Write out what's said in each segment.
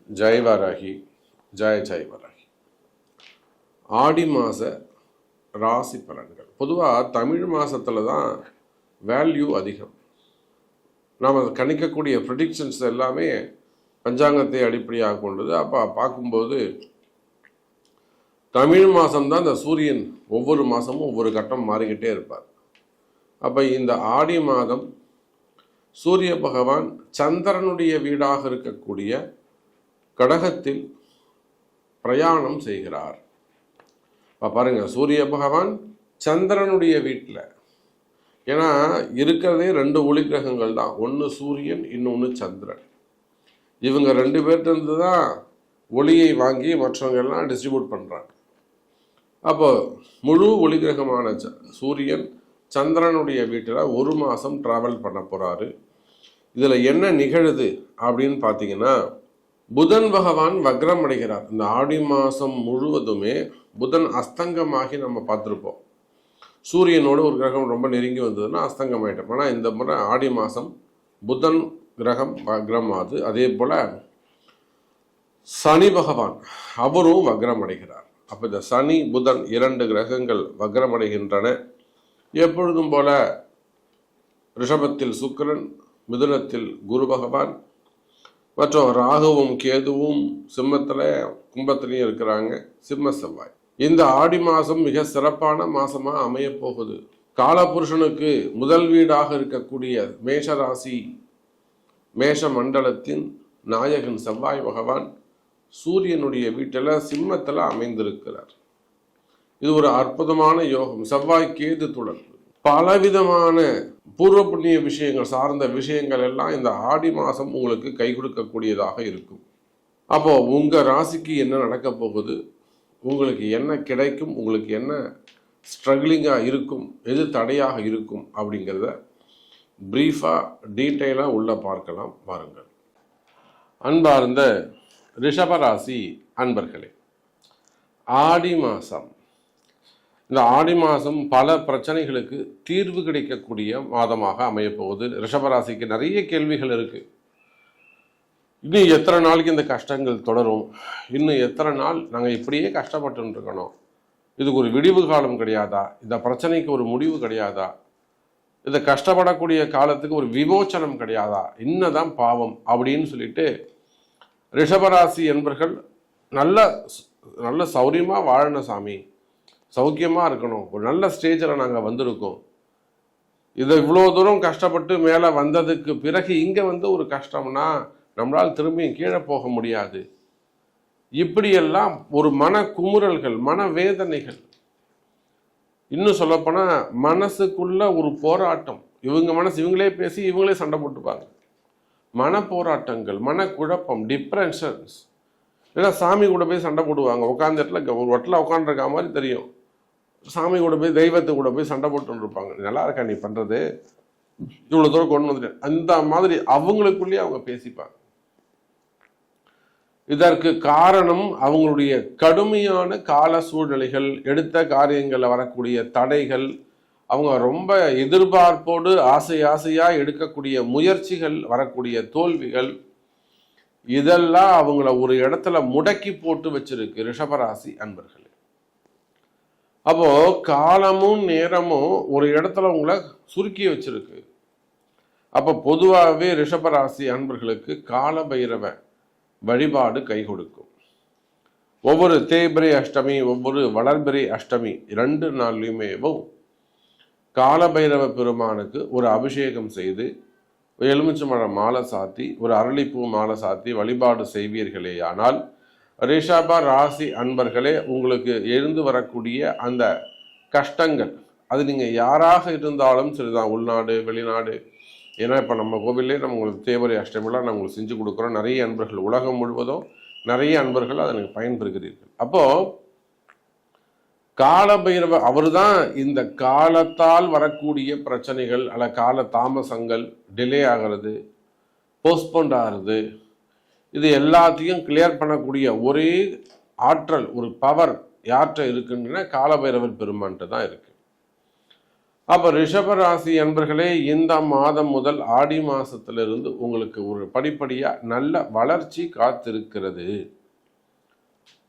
ஜெய் வராகி, ஜெய் வராகி. ஆடி மாத ராசி பலன்கள். பொதுவாக தமிழ் மாதத்தில் தான் வேல்யூ அதிகம். நாம் கணிக்கக்கூடிய ப்ரெடிக்ஷன்ஸ் எல்லாமே பஞ்சாங்கத்தை அடிப்படையாக கொண்டது. அப்போ பார்க்கும்போது தமிழ் மாதம்தான் இந்த சூரியன் ஒவ்வொரு மாதமும் ஒவ்வொரு கட்டம் மாறிக்கிட்டே இருப்பார். அப்போ இந்த ஆடி மாதம் சூரிய பகவான் சந்திரனுடைய வீடாக இருக்கக்கூடிய கடகத்தில் பிரயாணம் செய்கிறார். பாருங்க, சூரிய பகவான் சந்திரனுடைய வீட்டில். ஏன்னா இருக்கிறதே 2 ஒளி கிரகங்கள் தான், ஒன்று சூரியன், இன்னொன்று சந்திரன். இவங்க 2 பேர்கிட்ட தான் ஒளியை வாங்கி மற்றவங்க எல்லாம் டிஸ்ட்ரிபியூட் பண்ணுறாங்க. அப்போ முழு ஒளி கிரகமான சூரியன் சந்திரனுடைய வீட்டில் 1 மாதம் ட்ராவல் பண்ண போகிறாரு. இதில் என்ன நிகழுது அப்படின்னு பார்த்தீங்கன்னா, புதன் பகவான் வக்ரம் அடைகிறார். இந்த ஆடி மாதம் முழுவதுமே புதன் அஸ்தங்கமாகி நம்ம பார்த்துருப்போம். சூரியனோடு ஒரு கிரகம் ரொம்ப நெருங்கி வந்ததுன்னா அஸ்தங்கம் ஆகிட்டோம். ஆனால் இந்த முறை ஆடி மாதம் புதன் கிரகம் வக்ரம் ஆகுது. அதே போல் சனி பகவான் அவரும் வக்ரம் அடைகிறார். அப்போ இந்த சனி புதன் 2 கிரகங்கள் வக்ரம் அடைகின்றன. எப்பொழுதும் போல ரிஷபத்தில் சுக்கிரன், மிதுனத்தில் குரு பகவான், மற்றும் ராகுவும் கேதுவும் சிம்மத்தில் கும்பத்திலையும் இருக்கிறாங்க. சிம்ம செவ்வாய். இந்த ஆடி மாதம் மிக சிறப்பான மாதமாக அமைய போகுது. காலபுருஷனுக்கு முதல் வீடாக இருக்கக்கூடிய மேஷ ராசி, மேஷ மண்டலத்தின் நாயகன் செவ்வாய் பகவான் சூரியனுடைய வீட்டில் சிம்மத்தில் அமைந்திருக்கிறார். இது ஒரு அற்புதமான யோகம். செவ்வாய் கேது தொடர்பு, பலவிதமான பூர்வ புண்ணிய விஷயங்கள் சார்ந்த விஷயங்கள் எல்லாம் இந்த ஆடி மாதம் உங்களுக்கு கை கொடுக்கக்கூடியதாக இருக்கும். அப்போ உங்க ராசிக்கு என்ன நடக்க போகுது, உங்களுக்கு என்ன கிடைக்கும், உங்களுக்கு என்ன ஸ்ட்ரகிளிங்காக இருக்கும், எது தடையாக இருக்கும் அப்படிங்கிறத பிரீஃபாக டீட்டெயிலாக உள்ள பார்க்கலாம். பாருங்கள். அன்பார்ந்த ரிஷபராசி அன்பர்களே, ஆடி மாதம், இந்த ஆடி மாதம் பல பிரச்சனைகளுக்கு தீர்வு கிடைக்கக்கூடிய மாதமாக அமையப்போகுது. ரிஷபராசிக்கு நிறைய கேள்விகள் இருக்கு. இன்னும் எத்தனை நாளைக்கு இந்த கஷ்டங்கள் தொடரும், இன்னும் எத்தனை நாள் நாங்கள் இப்படியே கஷ்டப்பட்டு இருக்கணும், இதுக்கு ஒரு விடிவு காலம் கிடையாதா, இந்த பிரச்சனைக்கு ஒரு முடிவு கிடையாதா, இந்த கஷ்டப்படக்கூடிய காலத்துக்கு ஒரு விமோச்சனம் கிடையாதா, இன்னதான் பாவம் அப்படின்னு சொல்லிட்டு ரிஷபராசி என்பர்கள் நல்ல நல்ல சௌரியமாக வாழணும் சாமி, சௌக்கியமாக இருக்கணும், ஒரு நல்ல ஸ்டேஜில் நாங்கள் வந்திருக்கோம், இதை இவ்வளோ தூரம் கஷ்டப்பட்டு மேலே வந்ததுக்கு பிறகு இங்கே வந்து ஒரு கஷ்டம்னா நம்மளால் திரும்பியும் கீழே போக முடியாது, இப்படியெல்லாம் ஒரு மன குமுறல்கள், மன வேதனைகள், இன்னும் சொல்லப்போனால் மனசுக்குள்ள ஒரு போராட்டம். இவங்க மனசு இவங்களே பேசி இவங்களே சண்டை போட்டுப்பாங்க. மன போராட்டங்கள், மனக்குழப்பம், டிப்ரெஷன்ஸ். ஏன்னா சாமி கூட போய் சண்டை போடுவாங்க. உட்காந்த இடத்துல ஒரு வட்டில் உட்காந்துருக்க மாதிரி தெரியும். சாமி கூட போய் தெய்வத்தை கூட போய் சண்டை போட்டு இருப்பாங்க. நல்லா இருக்கா நீ பண்ணுறது, இவ்வளோ தூரம் கொண்டு வந்துட்டேன், அந்த மாதிரி அவங்களுக்குள்ளேயே அவங்க பேசிப்பாங்க. இதற்கு காரணம் அவங்களுடைய கடுமையான கால சூழ்நிலைகள், எடுத்த காரியங்களில் வரக்கூடிய தடைகள், அவங்க ரொம்ப எதிர்பார்ப்போடு ஆசையா எடுக்கக்கூடிய முயற்சிகள், வரக்கூடிய தோல்விகள், இதெல்லாம் அவங்கள ஒரு இடத்துல முடக்கி போட்டு வச்சிருக்கு ரிஷபராசி அன்பர்களே. அப்போ காலமும் நேரமும் ஒரு இடத்துல உங்களை சுருக்கி வச்சிருக்கு. அப்போ பொதுவாகவே ரிஷபராசி அன்பர்களுக்கு கால பைரவ வழிபாடு கை கொடுக்கும். ஒவ்வொரு தேய்பிரை அஷ்டமி, ஒவ்வொரு வளர்பிரை அஷ்டமி 2 நாள்லையுமே காலபைரவ பெருமானுக்கு ஒரு அபிஷேகம் செய்து, எலுமிச்சம்பழம் மாலை சாத்தி, ஒரு அரளிப்பூ மாலை சாத்தி வழிபாடு செய்வீர்களேயானால் ரிஷப ராசி அன்பர்களே, உங்களுக்கு எழுந்து வரக்கூடிய அந்த கஷ்டங்கள், அது நீங்கள் யாராக இருந்தாலும் சரிதான், உள்நாடு வெளிநாடு. ஏன்னா இப்போ நம்ம கோவிலே நம்ம உங்களுக்கு தேவரை அஷ்டமிலாம் நம்ம உங்களுக்கு செஞ்சு கொடுக்குறோம். நிறைய அன்பர்கள், உலகம் முழுவதும் நிறைய அன்பர்கள் அதற்கு பயன்பெறுகிறீர்கள். அப்போது காலபைரவ அவர் தான் இந்த காலத்தால் வரக்கூடிய பிரச்சனைகள் அல்ல கால தாமசங்கள், டிலே ஆகிறது, போஸ்ட்போண்ட் ஆகிறது, இது எல்லாத்தையும் கிளியர் பண்ணக்கூடிய ஒரே ஆற்றல், ஒரு பவர் யார்கிட்ட இருக்குன்னா காலபைரவர் பெருமான்ட்டு தான் இருக்கு. அப்போ ரிஷபராசி அன்பர்களே, இந்த மாதம் முதல் ஆடி மாசத்திலிருந்து உங்களுக்கு ஒரு படிப்படியாக நல்ல வளர்ச்சி காத்திருக்கிறது.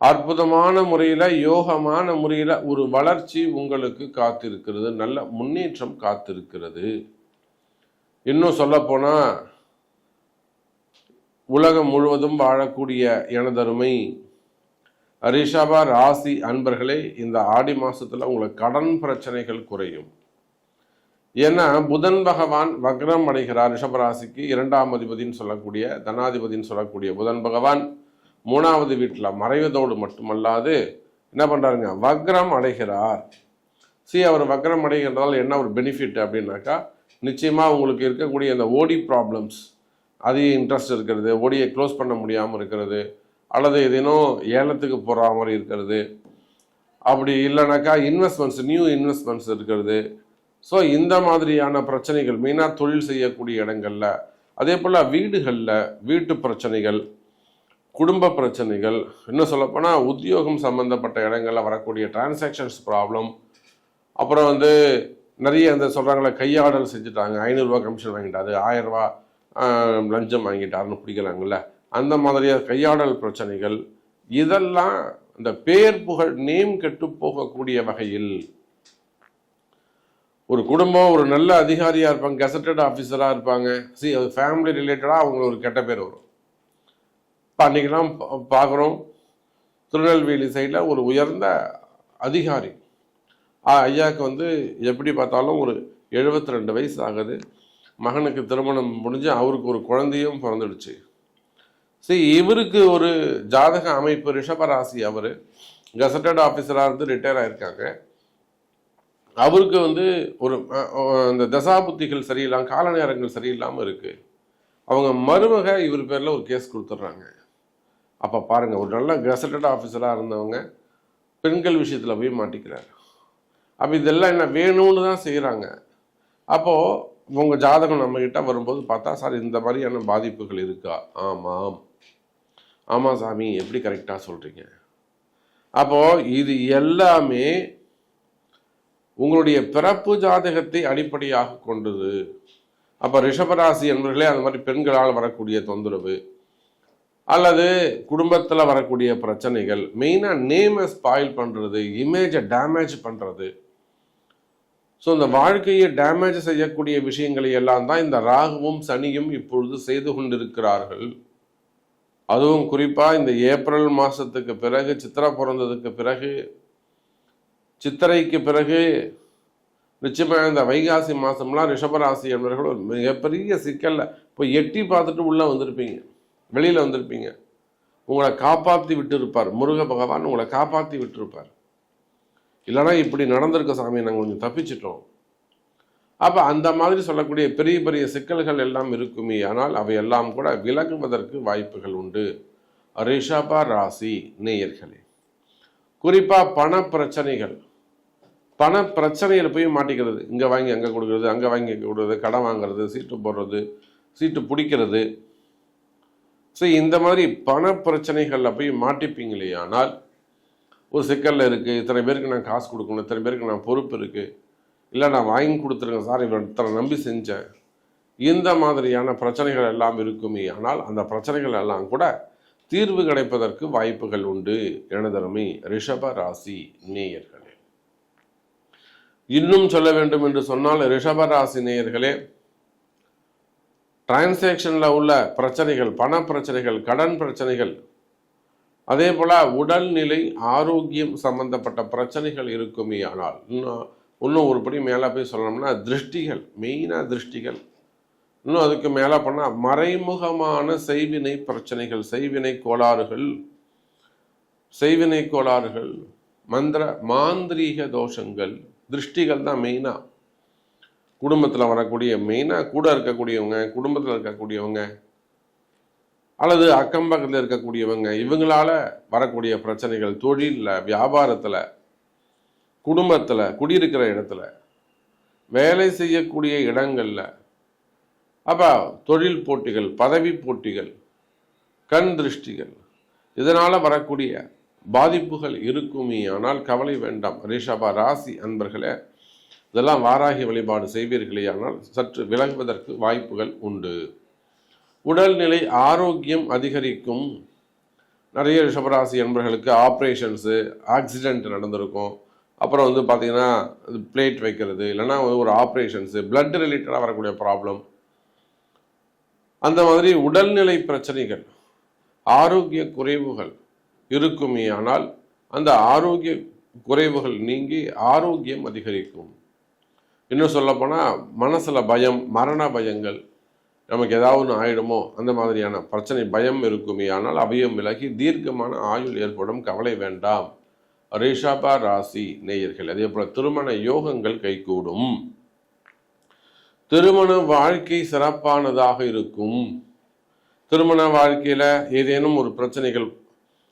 அற்புதமான முறையில், யோகமான முறையில் ஒரு வளர்ச்சி உங்களுக்கு காத்திருக்கிறது. நல்ல முன்னேற்றம் காத்திருக்கிறது. இன்னும் சொல்ல போனா, உலகம் முழுவதும் வாழக்கூடிய எனதருமை ரிஷப ராசி அன்பர்களே, இந்த ஆடி மாசத்துல உங்களுக்கு கடன் பிரச்சனைகள் குறையும். ஏன்னா புதன் பகவான் வக்ரம் அடைகிறார். ரிஷபராசிக்கு 2ஆம் அதிபதினு சொல்லக்கூடிய, தனாதிபதினு சொல்லக்கூடிய புதன் பகவான் 3வது வீட்டில் மறைவதோடு மட்டுமல்லாது என்ன பண்றாருங்க, வக்ரம் அடைகிறார். அவர் வக்ரம் அடைகிறதால என்ன ஒரு பெனிஃபிட் அப்படின்னாக்கா, நிச்சயமா உங்களுக்கு இருக்கக்கூடிய அந்த ஓடி ப்ராப்ளம்ஸ், அதிக இன்ட்ரெஸ்ட் இருக்கிறது, ஓடியை க்ளோஸ் பண்ண முடியாமல் இருக்கிறது, அல்லது ஏதேனும் ஏலத்துக்கு போகிற மாதிரி இருக்கிறது, அப்படி இல்லைனாக்கா இன்வெஸ்ட்மெண்ட்ஸ், நியூ இன்வெஸ்ட்மெண்ட்ஸ் இருக்கிறது. ஸோ இந்த மாதிரியான பிரச்சனைகள் மெயினாக தொழில் செய்யக்கூடிய இடங்களில், அதே போல் வீடுகளில் வீட்டு பிரச்சனைகள், குடும்ப பிரச்சனைகள், இன்னும் சொல்லப்போனால் உத்தியோகம் சம்மந்தப்பட்ட இடங்களில் வரக்கூடிய டிரான்சாக்ஷன்ஸ் ப்ராப்ளம், அப்புறம் நிறைய அந்த சொல்கிறாங்களே கையாடல் செஞ்சுட்டாங்க, 500 ரூபா கமிஷன் வாங்கிட்டாரு, 1000 ரூபா லஞ்சம் வாங்கிட்டாருன்னு பிடிக்கிறாங்கல்ல, அந்த மாதிரியாக கையாடல் பிரச்சனைகள், இதெல்லாம் இந்த பேர் புகழ் நேம் கெட்டு போகக்கூடிய வகையில் ஒரு குடும்பம் ஒரு நல்ல அதிகாரியாக இருப்பாங்க, கெசட்டட் ஆஃபீஸராக இருப்பாங்க, அது ஃபேமிலி ரிலேட்டடாக அவங்களுக்கு ஒரு கெட்ட பேர் வரும். இப்போ அன்றைக்கெல்லாம் பார்க்குறோம், திருநெல்வேலி சைடில் ஒரு உயர்ந்த அதிகாரி ஐயாவுக்கு எப்படி பார்த்தாலும் ஒரு 72 வயசு ஆகுது. மகனுக்கு திருமணம் முடிஞ்சு அவருக்கு ஒரு குழந்தையும் பிறந்துடுச்சு. இவருக்கு ஒரு ஜாதக அமைப்பு, ரிஷபராசி, அவர் கெசட்டட் ஆஃபீஸராக இருந்து ரிட்டையர் ஆகிருக்காங்க. அவருக்கு ஒரு இந்த தசாபுத்திகள் சரியில்லாமல், கால நேரங்கள் சரியில்லாமல் இருக்குது. அவங்க மருமக இவர் பேரில் ஒரு கேஸ் கொடுத்துட்றாங்க. அப்போ பாருங்கள், ஒரு நல்ல கெசட்டட் ஆஃபீஸராக இருந்தவங்க பெண்கள் விஷயத்தில் போய் மாட்டிக்கிறார். அப்போ இதெல்லாம் என்ன வேணும்னு தான் செய்கிறாங்க. அப்போது உங்கள் ஜாதகம் நம்மக்கிட்ட வரும்போது பார்த்தா, சார் இந்த மாதிரியான பாதிப்புகள் இருக்கா? ஆமாம் ஆமாம் சாமி, எப்படி கரெக்டாக சொல்கிறீங்க? அப்போது இது எல்லாமே உங்களுடைய பிறப்பு ஜாதகத்தை அடிப்படையாக கொண்டது. அப்போ ரிஷபராசி என்பவர்களே, அந்த மாதிரி பெண்களால் வரக்கூடிய தொந்தரவு அல்லது குடும்பத்தில் வரக்கூடிய பிரச்சனைகள், மெயினாக நேமை ஸ்பாயில் பண்ணுறது, இமேஜை டேமேஜ் பண்ணுறது, ஸோ இந்த வாழ்க்கையை டேமேஜ் செய்யக்கூடிய விஷயங்களை எல்லாம் தான் இந்த ராகுவும் சனியும் இப்பொழுது செய்து கொண்டிருக்கிறார்கள். அதுவும் குறிப்பாக இந்த ஏப்ரல் மாதத்துக்கு பிறகு, சித்திரை பிறந்ததுக்கு பிறகு, சித்திரைக்கு பிறகு, நிச்சயமாக இந்த வைகாசி மாதம்லாம் ரிஷபராசி என்பவர்கள் ஒரு மிகப்பெரிய சிக்கலில் இப்போ எட்டி பார்த்துட்டு உள்ளே வந்திருப்பீங்க, வெளியில் வந்திருப்பீங்க. உங்களை காப்பாற்றி விட்டு இருப்பார் முருக பகவான், உங்களை காப்பாற்றி விட்டுருப்பார். இல்லைனா இப்படி நடந்திருக்க சாமி, நாங்கள் கொஞ்சம் தப்பிச்சிட்டோம். அப்போ அந்த மாதிரி சொல்லக்கூடிய பெரிய பெரிய சிக்கல்கள் எல்லாம் இருக்குமே, ஆனால் அவை எல்லாம் கூட விலகுவதற்கு வாய்ப்புகள் உண்டு. ரிஷப ராசி நேயர்களே, குறிப்பாக பண பிரச்சனைகள் போய் மாட்டிக்கிறது, இங்கே வாங்கி அங்கே கொடுக்குறது, அங்கே வாங்கி அங்கே கொடுக்குறது, கடன் வாங்குறது, சீட்டு போடுறது, சீட்டு பிடிக்கிறது. இந்த மாதிரி பண பிரச்சனைகளில் போய் மாட்டிப்பீங்களே. ஆனால் ஒரு சிக்கலில் இருக்குது, இத்தனை பேருக்கு நான் காசு கொடுக்கணும், இத்தனை பேருக்கு நான் பொறுப்பு இருக்குது, இல்லை நான் வாங்கி கொடுத்துருக்கேன் சார், இவன் இத்தனை நம்பி செஞ்சேன், இந்த மாதிரியான பிரச்சனைகள் எல்லாம் இருக்குமே. ஆனால் அந்த பிரச்சனைகள் எல்லாம் கூட தீர்வு கிடைப்பதற்கு வாய்ப்புகள் உண்டு. எனதருமை ரிஷப ராசி நேயர்களே, இன்னும் சொல்ல வேண்டும் என்று சொன்னால், ரிஷப ராசி நேயர்களே, டிரான்சாக்ஷனில் உள்ள பிரச்சனைகள், பண பிரச்சனைகள், கடன் பிரச்சனைகள், அதே போல் உடல்நிலை ஆரோக்கியம் சம்பந்தப்பட்ட பிரச்சனைகள் இருக்குமே. ஆனால் இன்னும் ஒருபடி மேலே போய் சொல்லணும்னா திருஷ்டிகள், மெயினாக திருஷ்டிகள், இன்னும் அதுக்கு மேலே பண்ணால் மறைமுகமான செய்வினை பிரச்சனைகள், செய்வினை கோளாறுகள், மாந்திரீக தோஷங்கள், திருஷ்டிகள் தான் மெயினாக குடும்பத்தில் வரக்கூடிய, மெயினாக கூட இருக்கக்கூடியவங்க, குடும்பத்தில் இருக்கக்கூடியவங்க அல்லது அக்கம் பக்கத்தில் இருக்கக்கூடியவங்க, இவங்களால வரக்கூடிய பிரச்சனைகள், தொழிலில், வியாபாரத்தில், குடும்பத்தில், குடியிருக்கிற இடத்துல, வேலை செய்யக்கூடிய இடங்களில், அப்போ தொழில் போட்டிகள், பதவி போட்டிகள், கண் திருஷ்டிகள், இதனால் வரக்கூடிய பாதிப்புகள் இருக்குமே. ஆனால் கவலை வேண்டாம் ரிஷப ராசி அன்பர்களே, இதெல்லாம் வாராகி வழிபாடு செய்வீர்களேயானால் சற்று விலகுவதற்கு வாய்ப்புகள் உண்டு. உடல்நிலை ஆரோக்கியம் அதிகரிக்கும். நிறைய ரிஷபராசி என்பவர்களுக்கு ஆப்ரேஷன்ஸு, ஆக்சிடென்ட் நடந்திருக்கும். அப்புறம் பார்த்தீங்கன்னா பிளேட் வைக்கிறது, இல்லைன்னா ஒரு ஆப்ரேஷன்ஸு, பிளட் ரிலேட்டடாக வரக்கூடிய ப்ராப்ளம், அந்த மாதிரி உடல்நிலை பிரச்சனைகள், ஆரோக்கிய குறைவுகள் இருக்குமே. ஆனால் அந்த ஆரோக்கிய குறைவுகள் நீங்கி ஆரோக்கியம் அதிகரிக்கும். இன்னும் சொல்லப்போனால் மனசில் பயம், மரண பயங்கள், நமக்கு ஏதாவது ஒன்று ஆயிடுமோ அந்த மாதிரியான பிரச்சனை பயம் இருக்குமே. ஆனால் அவையும் விலகி தீர்க்கமான ஆயுள் ஏற்படும். கவலை வேண்டாம். ரிஷப ராசி நேயர்கள். அதே போல திருமண யோகங்கள் கைகூடும். திருமண வாழ்க்கை சிறப்பானதாக இருக்கும். திருமண வாழ்க்கையில் ஏதேனும் ஒரு பிரச்சனைகள்,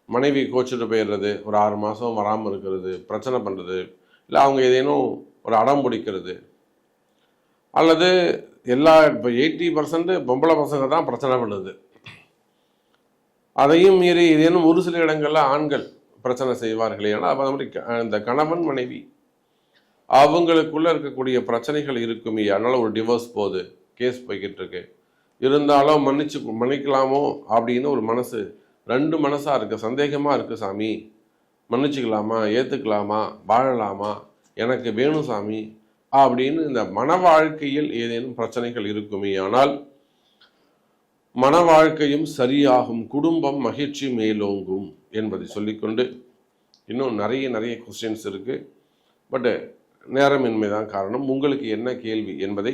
மனைவி கோச்சிட்டு போயிடுறது, ஒரு 6 மாதம் வராமல் இருக்கிறது, பிரச்சனை பண்ணுறது, இல்லை அவங்க ஏதேனும் ஒரு அடம் பிடிக்கிறது, அல்லது இப்போ 80% பொம்பளை பசங்க தான் பிரச்சனை பண்ணுது. அதையும் மீறி ஏதேனும் ஒரு சில இடங்களில் ஆண்கள் பிரச்சனை செய்வார்களே. ஏன்னா மாதிரி இந்த கணவன் மனைவி அவங்களுக்குள்ள இருக்கக்கூடிய பிரச்சனைகள் இருக்குமே. அதனால ஒரு டிவோர்ஸ் போகுது, கேஸ் போய்கிட்டு இருக்கு. இருந்தாலும் மன்னிக்கலாமோ அப்படின்னு ஒரு மனசு, 2 மனசா இருக்கு, சந்தேகமா இருக்கு. சாமி மன்னிச்சுக்கலாமா, ஏத்துக்கலாமா, வாழலாமா, எனக்கு வேணும் சாமி அப்படின்னு இந்த மன வாழ்க்கையில் ஏதேனும் பிரச்சனைகள் இருக்குமே. ஆனால் மன வாழ்க்கையும் சரியாகும், குடும்பம் மகிழ்ச்சி மேலோங்கும் என்பதை சொல்லிக்கொண்டு, இன்னும் நிறைய கொஸ்டின்ஸ் இருக்கு. பட்டு நேரமின்மை தான் காரணம். உங்களுக்கு என்ன கேள்வி என்பதை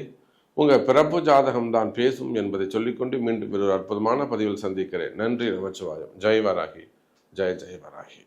உங்கள் பிறப்பு ஜாதகம் தான் பேசும் என்பதை சொல்லிக்கொண்டு மீண்டும் ஒரு அற்புதமான பதிவில் சந்திக்கிறேன். நன்றி. நமச்சிவாயம். ஜெய் வராகி. ஜெய ஜெய வராகி.